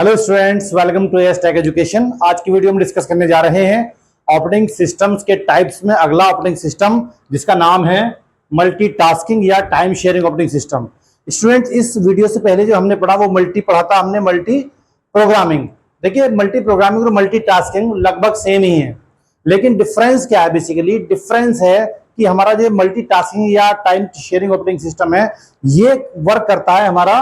Hello students, welcome to Astech education. आज की video में डिस्कस करने जा रहे हैं ऑपरेटिंग सिस्टम्स के टाइप्स में अगला ऑपरेटिंग सिस्टम जिसका नाम है मल्टीटास्किंग या time sharing operating system. Students, इस वीडियो से पहले जो हमने पढ़ा वो पढ़ा था हमने मल्टी प्रोग्रामिंग। देखिए, मल्टी प्रोग्रामिंग और मल्टीटास्किंग लगभग सेम ही है, लेकिन डिफरेंस क्या है? बेसिकली डिफरेंस है कि हमारा जो मल्टीटास्किंग या टाइम शेयरिंग ऑपरेटिंग सिस्टम है ये वर्क करता है हमारा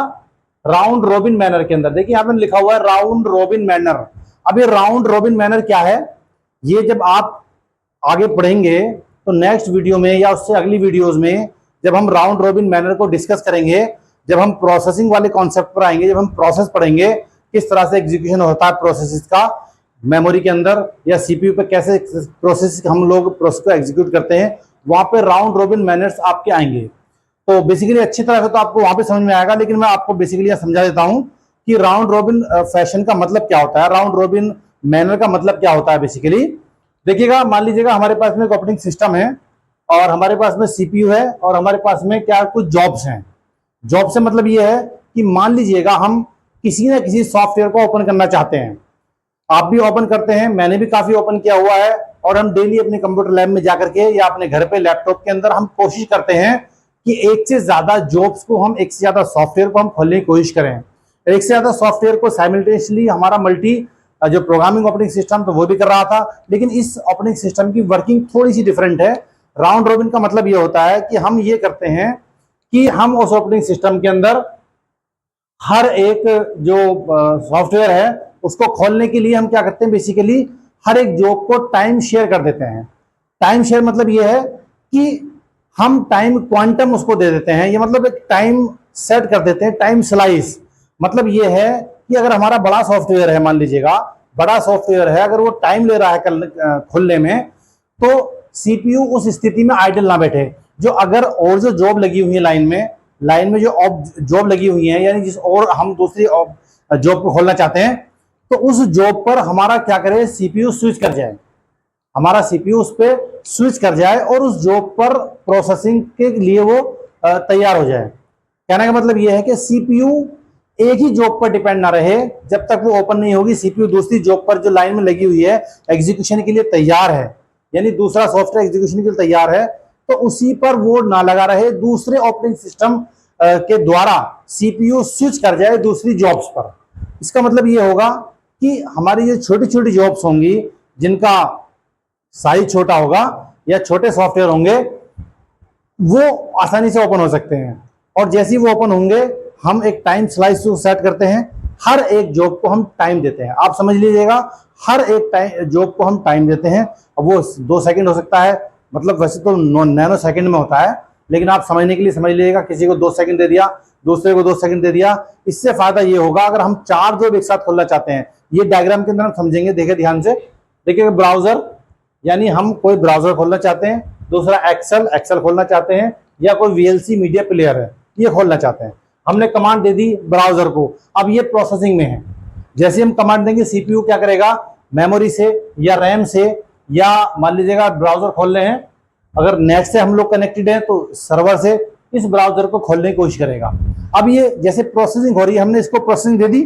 राउंड रोबिन मैनर के अंदर। देखिए, यहाँ पे लिखा हुआ है राउंड रोबिन मैनर। अब ये राउंड रोबिन मैनर क्या है, ये जब आप आगे पढ़ेंगे तो नेक्स्ट वीडियो में या उससे अगली वीडियोस में जब हम राउंड रोबिन मैनर को डिस्कस करेंगे, जब हम प्रोसेसिंग वाले कॉन्सेप्ट पर आएंगे, जब हम प्रोसेस पढ़ेंगे किस तरह से एग्जीक्यूशन होता है प्रोसेस का मेमोरी के अंदर या सीपीयू पे कैसे प्रोसेस हम लोग प्रोसेस को एग्जीक्यूट करते हैं, वहां पे राउंड रोबिन मैनर्स आपके आएंगे। तो बेसिकली अच्छी तरह से तो आपको वहां पे समझ में आएगा, लेकिन मैं आपको बेसिकली समझा देता हूं कि राउंड रोबिन फैशन का मतलब क्या होता है, राउंड रोबिन मैनर का मतलब क्या होता है। बेसिकली देखिएगा, मान लीजिएगा हमारे पास में एक ऑपरेटिंग सिस्टम है और हमारे पास में सीपीयू है और हमारे पास में क्या कुछ जॉब्स हैं। जॉब से मतलब ये है कि मान लीजिएगा हम किसी न किसी सॉफ्टवेयर को ओपन करना चाहते हैं। आप भी ओपन करते हैं, मैंने भी काफी ओपन किया हुआ है, और हम डेली अपने कंप्यूटर लैब में जाकर के या अपने घर पे लैपटॉप के अंदर हम कोशिश करते हैं कि एक से ज्यादा जॉब्स को हम, एक से ज्यादा सॉफ्टवेयर को हम खोलने की कोशिश करें। एक से ज्यादा सॉफ्टवेयर को साइमल्टेनियसली हमारा मल्टी जो प्रोग्रामिंग ऑपरेटिंग सिस्टम तो वो भी कर रहा था, लेकिन इस ऑपरेटिंग सिस्टम की वर्किंग थोड़ी सी डिफरेंट है। राउंड रोबिन का मतलब ये होता है कि हम ये करते हैं कि हम उस ऑपरेटिंग सिस्टम के अंदर हर एक जो सॉफ्टवेयर है उसको खोलने के लिए हम क्या करते हैं, बेसिकली हर एक जॉब को टाइम शेयर कर देते हैं। टाइम शेयर मतलब ये है कि हम टाइम क्वांटम उसको दे देते हैं, ये मतलब एक टाइम सेट कर देते हैं, टाइम स्लाइस। मतलब ये है कि अगर हमारा बड़ा सॉफ्टवेयर है, मान लीजिएगा बड़ा सॉफ्टवेयर है, अगर वो टाइम ले रहा है खुलने में, तो सीपीयू उस स्थिति में आइडल ना बैठे। जो अगर और जो जॉब लगी हुई है लाइन में जो जॉब लगी हुई है, यानी जिस और हम दूसरी जॉब को खोलना चाहते हैं, तो उस जॉब पर हमारा क्या करे, सीपीयू स्विच कर जाए, हमारा सीपीयू उस पर स्विच कर जाए और उस जॉब पर प्रोसेसिंग के लिए वो तैयार हो जाए। कहने का मतलब ये है कि सीपीयू एक ही जॉब पर डिपेंड ना रहे, जब तक वो ओपन नहीं होगी सीपीयू दूसरी जॉब पर जो लाइन में लगी हुई है एग्जीक्यूशन के लिए तैयार है, यानी दूसरा सॉफ्टवेयर एग्जीक्यूशन के लिए तैयार है, तो उसी पर वो ना लगा रहे, दूसरे ऑपरेटिंग सिस्टम के द्वारा सीपीयू स्विच कर जाए दूसरी जॉब्स पर। इसका मतलब ये होगा कि हमारी जो छोटी छोटी जॉब्स होंगी जिनका साइज छोटा होगा या छोटे सॉफ्टवेयर होंगे, वो आसानी से ओपन हो सकते हैं, और जैसे ही वो ओपन होंगे हम एक टाइम स्लाइस सेट करते हैं, हर एक जॉब को हम टाइम देते हैं। आप समझ लीजिएगा, हर एक जॉब को हम टाइम देते हैं। अब वो 2 सेकंड हो सकता है, मतलब वैसे तो नैनो सेकंड में होता है, लेकिन आप समझने के लिए समझ लीजिएगा, किसी को 2 सेकंड दे दिया, दूसरे को 2 सेकंड दे दिया। इससे फायदा ये होगा अगर हम 4 जॉब एक साथ खोलना चाहते हैं, ये डायग्राम के अंदर हम समझेंगे, देखिए ध्यान से। देखिए, ब्राउजर यानी हम कोई ब्राउजर खोलना चाहते हैं, दूसरा एक्सेल खोलना चाहते हैं, या कोई वीएलसी मीडिया प्लेयर है ये खोलना चाहते हैं। हमने कमांड दे दी ब्राउजर को, अब ये प्रोसेसिंग में है। जैसे हम कमांड देंगे, सीपीयू क्या करेगा, मेमोरी से या रैम से, या मान लीजिएगा ब्राउजर खोल रहे हैं, अगर नेट से हम लोग कनेक्टेड है तो सर्वर से इस ब्राउजर को खोलने की कोशिश करेगा। अब ये जैसे प्रोसेसिंग हो रही है, हमने इसको प्रोसेसिंग दे दी,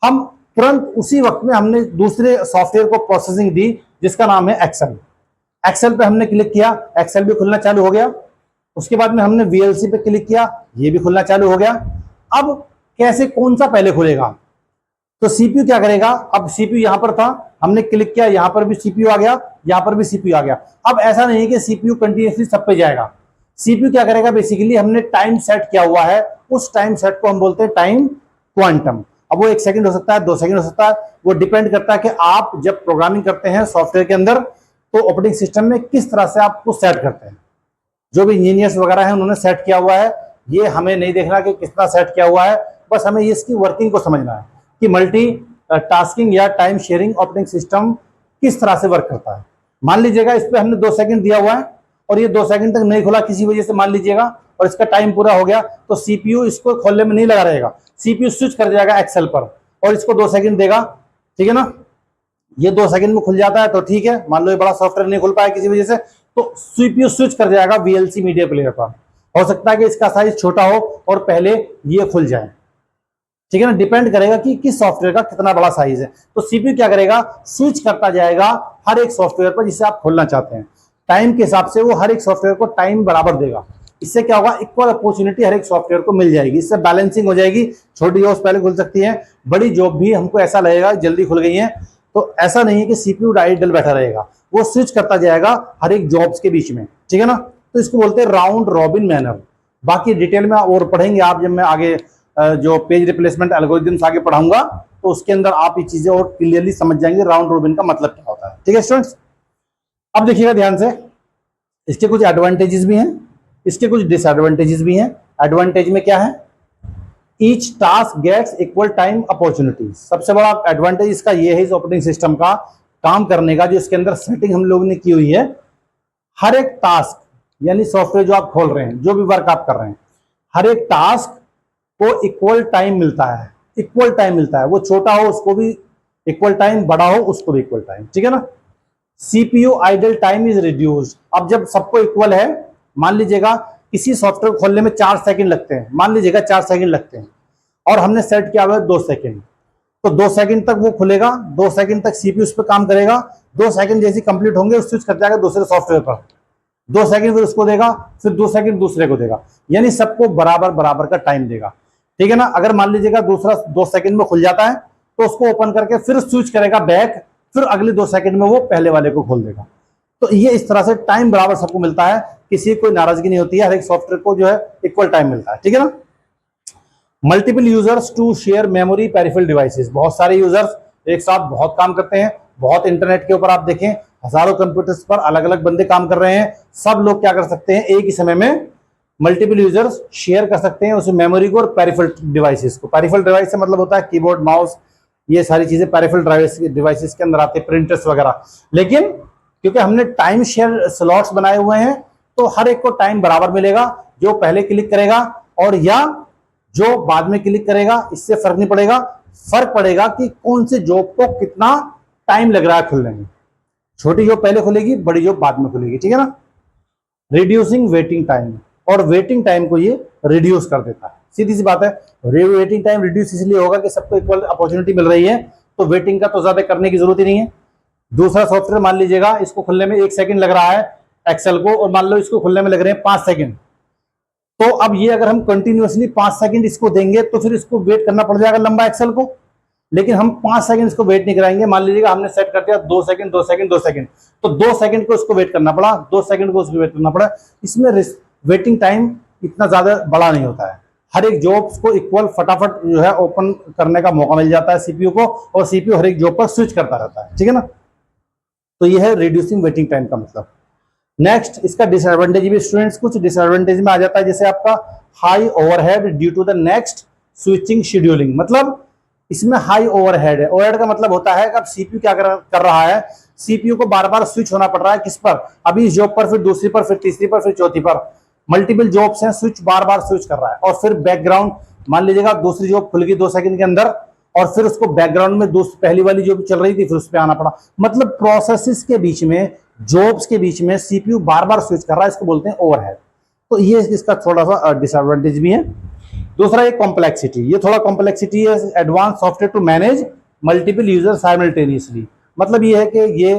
हम तुरंत उसी वक्त में हमने दूसरे सॉफ्टवेयर को प्रोसेसिंग दी जिसका नाम है एक्सेल पे हमने क्लिक किया, एक्सेल भी खुलना चालू हो गया। उसके बाद में हमने वीएलसी पे क्लिक किया, ये भी खुलना चालू हो गया। अब कैसे, कौन सा पहले खुलेगा, तो सीपीयू क्या करेगा, अब सीपीयू यहां पर था, हमने क्लिक किया, यहां पर भी सीपीयू आ गया, यहां पर भी सीपीयू आ गया। अब ऐसा नहीं कि सीपीयू कंटिन्यूअसली सब पे जाएगा। सीपीयू क्या करेगा, बेसिकली हमने टाइम सेट किया हुआ है, उस टाइम सेट को हम बोलते हैं टाइम क्वांटम। अब वो 1 सेकंड हो सकता है, 2 सेकंड हो सकता है, वो डिपेंड करता है कि आप जब प्रोग्रामिंग करते हैं सॉफ्टवेयर के अंदर तो ऑपरेटिंग सिस्टम में किस तरह से आप उसको सेट करते हैं। जो भी इंजीनियर्स वगैरह हैं उन्होंने सेट किया हुआ है, ये हमें नहीं देखना कि कितना सेट किया हुआ है, बस हमें इसकी वर्किंग को समझना है कि मल्टी टास्किंग या टाइम शेयरिंग ऑपरेटिंग सिस्टम किस तरह से वर्क करता है। मान लीजिएगा इस पर हमने 2 सेकंड दिया हुआ है और ये 2 सेकंड तक नहीं खुला किसी वजह से, मान लीजिएगा, और इसका टाइम पूरा हो गया, तो सीपीयू इसको खोलने में नहीं लगा रहेगा, सीपीयू स्विच कर जाएगा एक्सेल पर और इसको 2 सेकंड देगा, ठीक है ना। ये 2 सेकंड में खुल जाता है तो ठीक है, मान लो ये बड़ा सॉफ्टवेयर नहीं खुल पाया किसी वजह से, तो सीपीयू स्विच कर जाएगा वीएलसी मीडिया प्लेयर पर। हो सकता है कि इसका साइज छोटा हो और पहले ये खुल जाए, ठीक है ना, डिपेंड करेगा कि किस सॉफ्टवेयर का कितना बड़ा साइज है। तो सीपीयू क्या करेगा, स्विच करता जाएगा हर एक सॉफ्टवेयर पर जिसे आप खोलना चाहते हैं। टाइम के हिसाब से वो हर एक सॉफ्टवेयर को टाइम बराबर देगा। इससे क्या होगा, इक्वल अपॉर्चुनिटी हर एक सॉफ्टवेयर को मिल जाएगी, इससे बैलेंसिंग हो जाएगी। छोटी जॉब्स पहले खुल सकती है, बड़ी जॉब भी हमको ऐसा लगेगा जल्दी खुल गई है, तो ऐसा नहीं है कि सीपीयू आइडल बैठा रहेगा, वो स्विच करता जाएगा हर एक जॉब्स के बीच में, ठीक है ना। तो इसको बोलते हैं राउंड रॉबिन मैनर। बाकी डिटेल में और पढ़ेंगे आप, जब मैं आगे जो पेज रिप्लेसमेंट एल्गोरिथम्स आगे पढ़ाऊंगा तो उसके अंदर आप ये चीजें और क्लियरली समझ जाएंगे राउंड रॉबिन का मतलब क्या होता है, ठीक है स्टूडेंट्स। अब देखिएगा ध्यान से, इसके कुछ एडवांटेजेस भी हैं, इसके कुछ डिसएडवांटेजेस भी हैं। एडवांटेज में क्या है, each task gets equal time opportunity. सबसे बड़ा एडवांटेज इसका ये है, इस ऑपरेटिंग सिस्टम का काम करने का जो इसके अंदर सेटिंग हम लोगों ने की हुई है, हर एक टास्क यानी सॉफ्टवेयर जो आप खोल रहे हैं, जो भी वर्क आप कर रहे हैं, हर एक टास्क को इक्वल टाइम मिलता है, इक्वल टाइम मिलता है। वो छोटा हो उसको भी इक्वल टाइम, बड़ा हो उसको भी इक्वल टाइम, ठीक है ना। CPU idle time is reduced. अब जब सबको इक्वल है, मान लीजिएगा किसी सॉफ्टवेयर खोलने में 4 सेकंड लगते हैं, मान लीजिएगा 4 सेकंड लगते हैं और हमने सेट किया हुआ है 2 सेकंड, तो 2 सेकंड तक वो खुलेगा, 2 सेकंड तक सीपीयू उस पर काम करेगा। 2 सेकंड जैसे कंप्लीट होंगे स्विच कर जाएगा दूसरे सॉफ्टवेयर पर, 2 सेकंड फिर उसको देगा, फिर 2 सेकंड दूसरे को देगा, यानी सबको बराबर बराबर का टाइम देगा, ठीक है ना। अगर मान लीजिएगा दूसरा 2 सेकंड में खुल जाता है तो उसको ओपन करके फिर स्विच करेगा बैक, फिर अगले 2 सेकंड में वो पहले वाले को खोल देगा। तो ये इस तरह से टाइम बराबर सबको मिलता है, किसी कोई नाराजगी नहीं होती है, हर एक सॉफ्टवेयर को जो है इक्वल टाइम मिलता है, ठीक है ना। Multiple users to share memory peripheral devices. बहुत सारे यूजर्स एक साथ बहुत काम करते हैं, बहुत इंटरनेट के ऊपर आप देखें हजारों कंप्यूटर्स पर अलग अलग बंदे काम कर रहे हैं। सब लोग क्या कर सकते हैं, एक ही समय में मल्टीपल यूजर्स शेयर कर सकते हैं उस मेमोरी को और पेरिफेरल डिवाइसेस को। पेरिफेरल डिवाइस से मतलब होता है कीबोर्ड, माउस, ये सारी चीजें पेरिफेरल डिवाइसेस के अंदर आते हैं, प्रिंटर्स वगैरह। लेकिन क्योंकि हमने टाइम शेयर स्लॉट्स बनाए हुए हैं तो हर एक को टाइम बराबर मिलेगा, जो पहले क्लिक करेगा और या जो बाद में क्लिक करेगा, इससे फर्क नहीं पड़ेगा। फर्क पड़ेगा कि कौन से जॉब को कितना टाइम लग रहा है खुलने में। छोटी जॉब पहले खुलेगी, बड़ी जॉब बाद में खुलेगी, ठीक है ना। रिड्यूसिंग वेटिंग टाइम, और वेटिंग टाइम को ये रिड्यूस कर देता है, सीधी सी बात है। वेटिंग टाइम रिड्यूस इसलिए होगा कि सबको इक्वल अपॉर्चुनिटी मिल रही है, तो वेटिंग का तो ज्यादा करने की जरूरत ही नहीं है। दूसरा सॉफ्टवेयर मान लीजिएगा इसको खुलने में 1 सेकंड लग रहा है एक्सेल को, और मान लो इसको खुलने में लग रहे हैं 5 सेकंड, तो अब ये अगर हम कंटिन्यूअसली 5 सेकंड इसको देंगे तो फिर इसको वेट करना पड़ जाएगा लंबा एक्सेल को। लेकिन हम 5 सेकंड इसको वेट नहीं कराएंगे, मान लीजिएगा हमने सेट कर दिया 2 सेकंड 2 सेकंड 2 सेकंड, तो 2 सेकंड को उसको वेट करना पड़ा, 2 सेकंड को उसको वेट करना पड़ा। इसमें वेटिंग टाइम इतना ज्यादा बड़ा नहीं होता है, हर एक जॉब्स को इक्वल फटाफट जो है ओपन करने का मौका मिल जाता है सीपीयू को, और सीपीयू हर एक जॉब पर स्विच करता रहता है, ठीक है ना। तो ये है रिड्यूसिंग वेटिंग टाइम का मतलब। नेक्स्ट इसका डिसएडवांटेज भी स्टूडेंट्स कुछ डिसएडवांटेज में आ जाता है, जैसे आपका high overhead due to the next switching scheduling. मतलब इसमें हाई ओवरहेड है, ओवरहेड का मतलब होता है कि अब सीपीयू क्या कर रहा है, सीपीयू को बार बार स्विच होना पड़ रहा है, किस पर, अभी इस जॉब पर, फिर दूसरी पर, फिर तीसरी पर, फिर चौथी पर, मल्टीपल जॉब्स हैं, स्विच बार बार स्विच कर रहा है। और फिर बैकग्राउंड, मान लीजिएगा दूसरी जॉब खुल गई 2 सेकंड के अंदर, और फिर उसको बैकग्राउंड में पहली वाली जो भी चल रही थी फिर उस पर आना पड़ा। मतलब प्रोसेसेस के बीच में, जॉब्स के बीच में सीपीयू बार बार स्विच कर रहा है, इसको बोलते हैं ओवरहेड। तो ये इसका थोड़ा सा डिसएडवांटेज भी है। दूसरा ये कॉम्प्लेक्सिटी, ये थोड़ा कॉम्प्लेक्सिटी है, advance software to manage multiple user simultaneously. मतलब ये है कि ये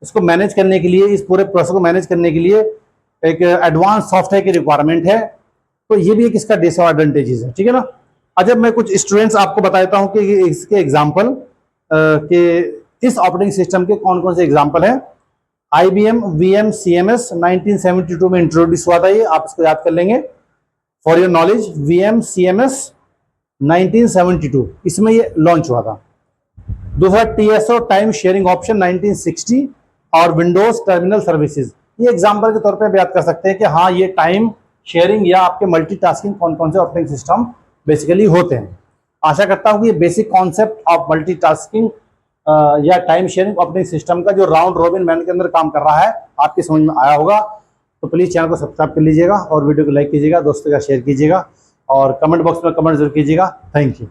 इसको मैनेज करने के लिए, इस पूरे प्रोसेस को मैनेज करने के लिए एक एडवांस सॉफ्टवेयर की रिक्वायरमेंट है, तो ये भी एक इसका डिसएडवांटेजेस है, ठीक है ना। अच्छा, मैं कुछ स्टूडेंट्स आपको बताता हूं कि इसके एग्जांपल के इस ऑपरेटिंग सिस्टम के कौन कौन से एग्जांपल हैं। IBM VM CMS 1972 में इंट्रोड्यूस हुआ था, ये आप इसको याद कर लेंगे for your knowledge. VM CMS 1972 इसमें ये लॉन्च हुआ था। दूसरा TSO टाइम शेयरिंग ऑप्शन 1960 और विंडोज टर्मिनल सर्विसेज, ये एग्जांपल के तौर पे आप याद कर सकते हैं कि हाँ ये टाइम शेयरिंग या आपके मल्टीटास्किंग कौन कौन से ऑपरेटिंग सिस्टम बेसिकली होते हैं। आशा करता हूं कि ये बेसिक कॉन्सेप्ट ऑफ मल्टीटास्किंग या टाइम शेयरिंग ऑपरेटिंग सिस्टम का जो राउंड रॉबिन मैन के अंदर काम कर रहा है आपकी समझ में आया होगा। तो प्लीज चैनल को सब्सक्राइब कर लीजिएगा और वीडियो को लाइक कीजिएगा, दोस्तों का शेयर कीजिएगा और कमेंट बॉक्स में कमेंट जरूर कीजिएगा। Thank you.